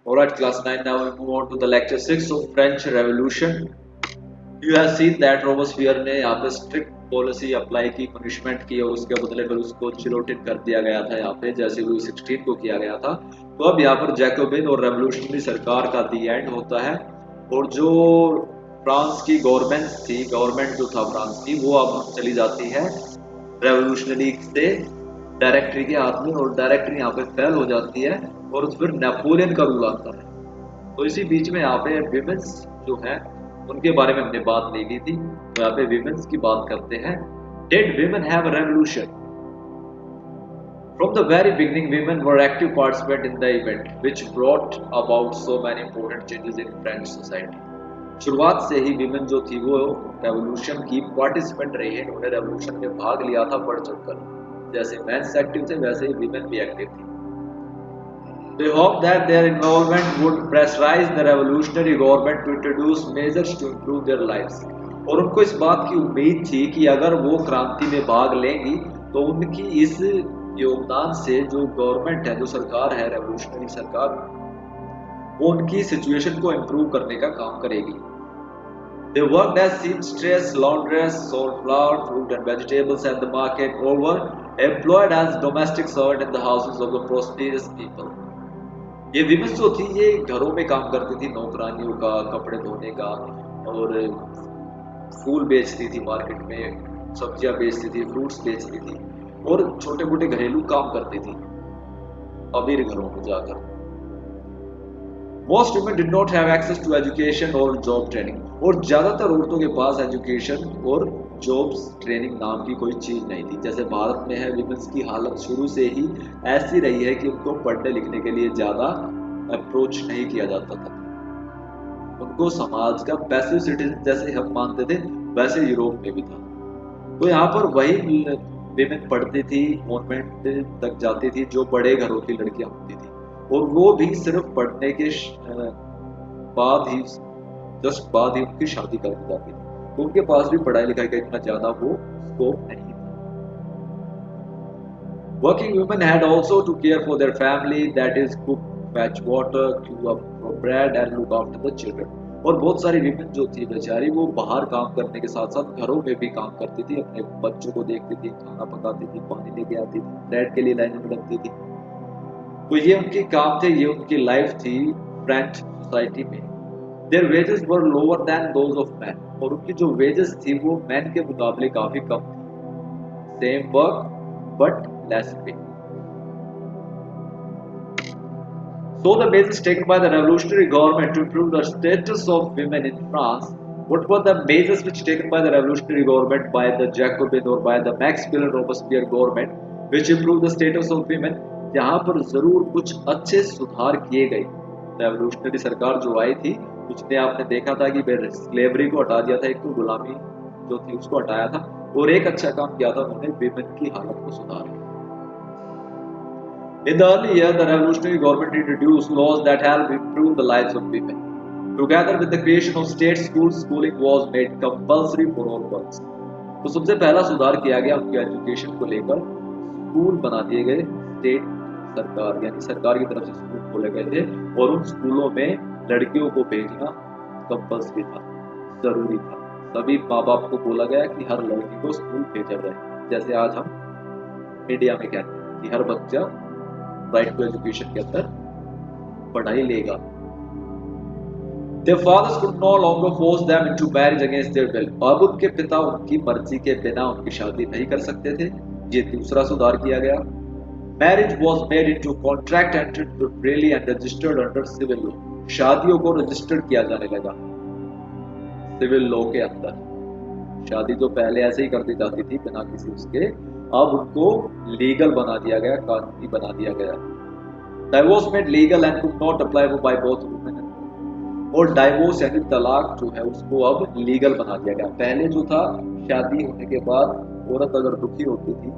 Alright, class 9, now we move on to the lecture 6 of French Revolution. You have seen that रोबोस्फियर ने यहाँ पे strict policy apply की, punishment की और उसके बदले फिर उसको चिलोटेड कर दिया गया था यहाँ पे, जैसे लुई 16 को किया गया था। तो अब यहाँ पर जैकोबिन और रेवोल्यूशनरी सरकार का दी एंड होता है और जो फ्रांस की गवर्नमेंट जो था फ्रांस की, वो अब चली जाती है रेवोल्यूशनरी से डायरेक्टरी के हाथ में और डायरेक्टरी यहाँ पे फेल हो जाती है और फिर नेपोलियन का रूल आता है। तो इसी बीच में यहाँ पे विमेंस जो है उनके बारे में हमने बात नहीं की थी, तो यहाँ पे विमेंस की बात करते हैं। Did women have a revolution? From the very beginning, women were active participants in the event, which brought about so many important changes in French society. शुरुआत से ही विमेन जो थी वो रेवोल्यूशन की पार्टिसिपेंट रही है, उन्होंने रेवोल्यूशन में भाग लिया था बढ़ चढ़कर। जैसे मेंस एक्टिव थे वैसे ही विमेन भी एक्टिव थी। They hoped that their involvement would pressurize the revolutionary government to introduce measures to improve their lives. और उनको इस बात की उम्मीद थी कि अगर वो क्रांति में भाग लेंगी तो उनकी इस योगदान से जो गवर्नमेंट है, जो सरकार है, रेवोल्यूशनरी सरकार, वो उनकी सिचुएशन को इम्प्रूव करने का काम करेगी। They worked as seamstress, laundress, sold flour, fruit and vegetables at the market, or were employed as domestic servant in the houses of the prosperous people. ये विमेंस जो थी ये घरों में काम करती थी, नौकरानियों का, कपड़े धोने का, और फूल बेचती थी मार्केट में, सब्जियां बेचती थी, फ्रूट्स बेचती थी और छोटे मोटे घरेलू काम करती थी अमीर घरों में जाकर। Most women did not have access to education or job training, और ज्यादातर औरतों के पास एजुकेशन और जॉब्स ट्रेनिंग नाम की कोई चीज नहीं थी। जैसे भारत में है, विमेंस की हालत शुरू से ही ऐसी रही है कि उनको पढ़ने लिखने के लिए ज्यादा अप्रोच नहीं किया जाता था। उनको समाज का पैसिव सिटीजन जैसे हम मानते थे, वैसे यूरोप में भी था। तो यहाँ पर वही विमेन पढ़ती थी, कॉन्वेंट तक जाती थी जो बड़े घरों की लड़कियां होती थी, और वो भी सिर्फ पढ़ने के बाद ही उनकी शादी कर दी जाती थी। तो उनके पास भी पढ़ाई लिखाई का इतना ज्यादा वो स्कोप नहीं था। Working women had also to care for their family, that is cook, fetch water, queue up for bread and look after the children. और बहुत सारी विमेन जो थी बेचारी, वो बाहर काम करने के साथ साथ घरों में भी काम करती थी, अपने बच्चों को देखती थी, खाना पकाती थी, पानी लेके आती थी, ब्रेड के लिए लाइनें में लगती थी। तो ये उनके काम थे, ये उनकी लाइफ थी फ्रेंच सोसाइटी में। Their wages were lower than those of men, और उनकी जो वेजेस थी वो मैन के मुकाबले काफी कम थी। Same work but less pay. So the measures taken by the revolutionary government to improve the status of women in France. What were the measures which taken by the revolutionary government, by the Jacobin or by the Maximilian Robespierre government, which improved the status of women? यहाँ पर जरूर कुछ अच्छे सुधार किए गए। Revolutionary सरकार जो आई थी उसने, आपने देखा था कि स्लेवरी को हटा दिया था, एक तो गुलामी जो थी उसको हटाया था, और एक अच्छा काम किया था उन्होंने, विमेन की हालत को सुधारा। In the early year, the revolutionary government introduced laws that helped improve the lives of women. Together with the creation of state schools, schooling was made compulsory for all girls. तो सबसे पहला सुधार किया गया उनकी एजुकेशन को लेकर, school बना दिए गए, स्टेट सरकार यानी सरकार की तरफ से स्कूल खोले गए थे, और उन स्कूलों में लड़कियों को भेजना कंपल्सरी था, जरूरी था। सभी माँ बाप को बोला गया कि हर लड़की को स्कूल भेजा जाए। जैसे आज हम इंडिया में कहते हैं कि हर बच्चा राइट टू एजुकेशन के अंदर पढ़ाई लेगा। Their fathers could no longer force them into marriage against their will. अब उनके पिता उनकी मर्जी के बिना उनकी शादी नहीं कर सकते थे। ये दूसरा सुधार किया गया। Marriage was made into contract entered freely and registered under civil law. शादियों को रजिस्टर्ड किया जाने लगा सिविल लॉ के अंदर। शादी जो पहले ऐसे ही कर दी जाती थी बिना किसी उसके, अब उनको लीगल बना दिया गया, कानूनी बना दिया गया। Divorce made legal and could not apply by both women and men. और डाइवोर्स यानी तलाक जो है उसको अब लीगल बना दिया गया। पहले जो था, शादी होने के बाद औरत अगर दुखी होती थी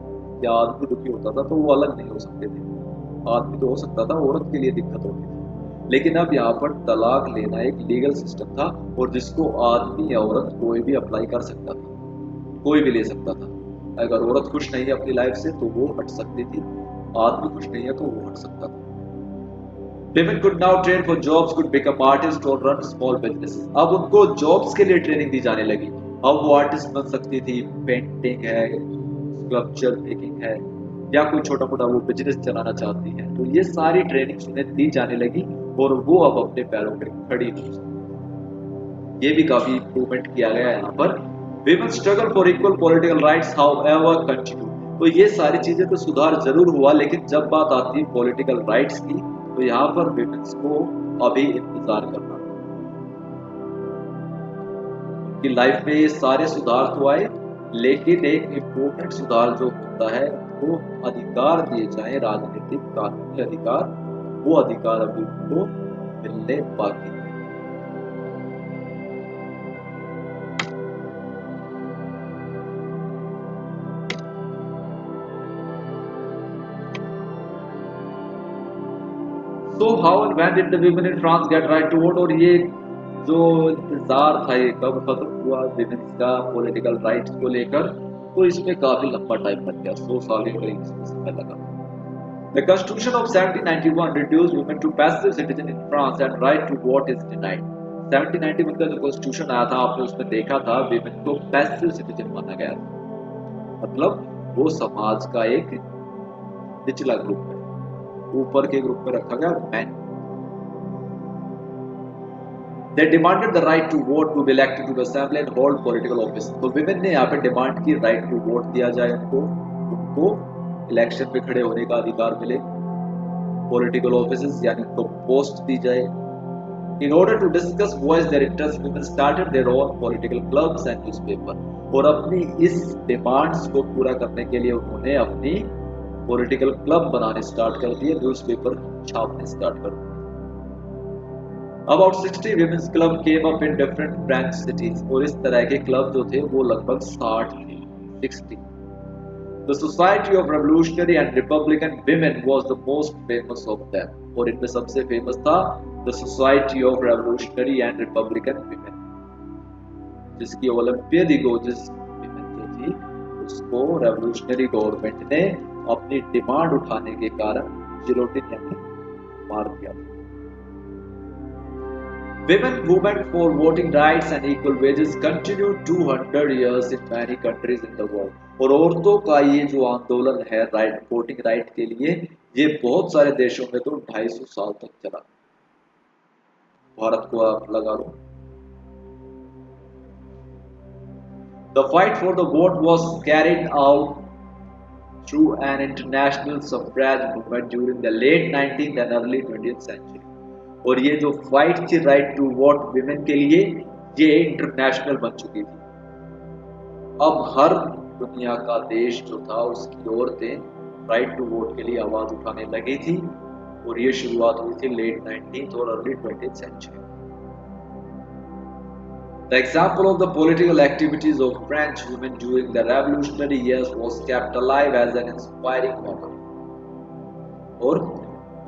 या आदमी दुखी होता था तो वो अलग नहीं हो सकते थे। आदमी तो हो सकता था, औरत के लिए दिक्कत होती थी। लेकिन अब यहाँ पर तलाक लेना एक लीगल सिस्टम था, और जिसको आदमी या औरत कोई भी अप्लाई कर सकता था, कोई भी ले सकता था। अगर औरत खुश नहीं है अपनी लाइफ से तो वो हट सकती थी, आदमी खुश नहीं है तो वो हट सकता था। Women could now train for jobs, could become artists or run small businesses. अब उनको जॉब्स के लिए ट्रेनिंग दी जाने लगी। अब वो आर्टिस्ट बन सकती थी, पेंटिंग है, स्कल्पचर मेकिंग है, या कोई छोटा मोटा वो बिजनेस चलाना चाहती है, तो ये सारी ट्रेनिंग उन्हें दी जाने लगी और वो अब अपने पैरों पे खड़ी हो सकती। ये भी काफी इम्प्रूवमेंट किया गया है यहाँ पर। Women struggle for equal political rights how ever continue. तो ये सारी चीजें तो सुधार जरूर हुआ, लेकिन जब बात आती है पॉलिटिकल राइट्स की, तो यहाँ पर विमेन्स को अभी इंतजार करना है। उनकी लाइफ में ये सारे सुधार तो आए, लेकिन एक इम्पोर्टेंट सुधार जो होता है, वो अधिकार दिए जाए, राजनीतिक कानूनी अधिकार, वो अधिकार अभी उनको मिलने बाकी है। So how and when did the women in France get right to vote? और ये जो इंतजार था, ये कब खत्म हुआ विमेन्स का पॉलिटिकल राइट्स को लेकर, तो इसमें काफी लंबा टाइम लग गया, 100 साल के करीब इसमें समय लगा। The Constitution of 1791 reduced women to passive citizen in France and right to vote is denied. 1791 का जो कॉन्स्टिट्यूशन आया था, आपने उसमें देखा था विमेन को पैसिव सिटीजन माना गया था। मतलब वो समाज का एक निचला ग्रुप है, ऊपर के ग्रुप में रखा गया man. They demanded the right to vote to be elected to the assembly and hold political office. तो विमेन ने यहाँ पे डिमांड की राइट टू वोट दिया जाए उनको इलेक्शन पे खड़े होने का अधिकार मिले, पॉलिटिकल ऑफिस यानी उनको पोस्ट दी जाए। In order to discuss voice their interests, women started their own political clubs and newspaper. और अपनी इस डिमांड्स को पूरा करने के लिए उन्होंने अपनी पॉलिटिकल क्लब बनाने स्टार्ट कर दिए, न्यूज़पेपर छापने स्टार्ट कर दिए। About 60 women's club came up in different French cities, और इस तरह के क्लब जो थे वो लगभग 60 थे, 60. The Society of Revolutionary and Republican Women was the most famous of them, और इनमें सबसे फेमस था The Society of Revolutionary and Republican Women, जिसकी ओलंपियड गोजिस विमेन जो थी, उसको रेवोल्यूशनरी गवर्नमेंट ने अपनी डिमांड उठाने के कारण जिलोटिन यानी मार दिया। Women movement for voting rights and equal wages continued 200 years in many countries in the world. और औरतों का ये जो आंदोलन है राइट वोटिंग राइट के लिए, ये बहुत सारे देशों में तो 250 साल तक चला। भारत को आप लगा लो। The fight for the vote was carried out through an international suffrage movement during the late 19th and early 20th century. और ये जो फाइट थी राइट टू वोट विमेन के लिए, ये इंटरनेशनल बन चुकी थी। अब हर दुनिया का देश जो था, उसकी औरतें राइट टू वोट के लिए आवाज उठाने लगी थी, और ये शुरुआत हुई थी लेट 19th और early 20th century. The example of the political activities of French women during the revolutionary years was kept alive as an inspiring model. और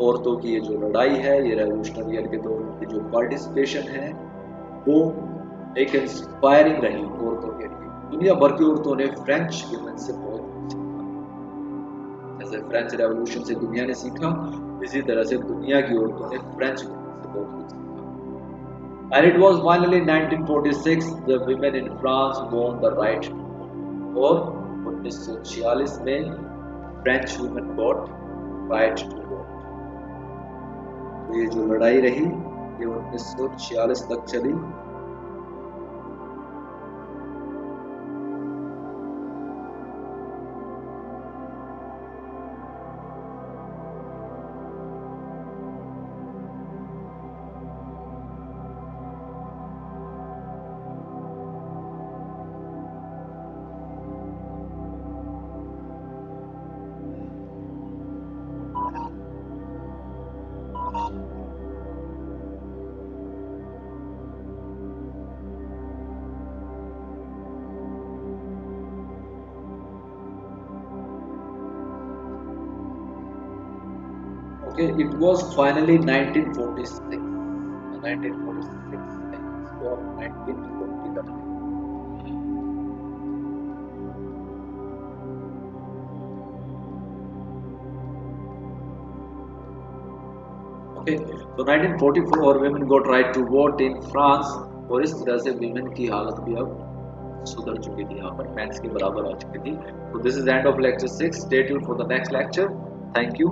औरतों की ये जो लड़ाई है, ये रेवोल्यूशनरी ईयर के दौर की जो पार्टिसिपेशन है, वो एक इंस्पायरिंग रही औरतों के लिए। दुनिया भर की औरतों ने फ्रेंच वुमेन से बहुत कुछ सीखा। जैसे फ्रेंच रेवोल्यूशन से दुनिया ने सीखा, इसी तरह से दुनिया की औरतों ने फ्रेंच वुमेन से बहुत कुछ सीखा। And it was finally 1946 the women in France won the right to vote. और 1946 में French women got right to vote। तो ये जो लड़ाई रही, ये 1946 तक चली। Okay, it was finally 1946 or 1940 okay, तो 1944 women got right to vote in France, और इस तरह से women की हालत भी अब सुधर चुकी थी, यहाँ पर मेंस के बराबर आ चुकी थी। तो this is end of lecture 6। Stay tuned for the next lecture. Thank you.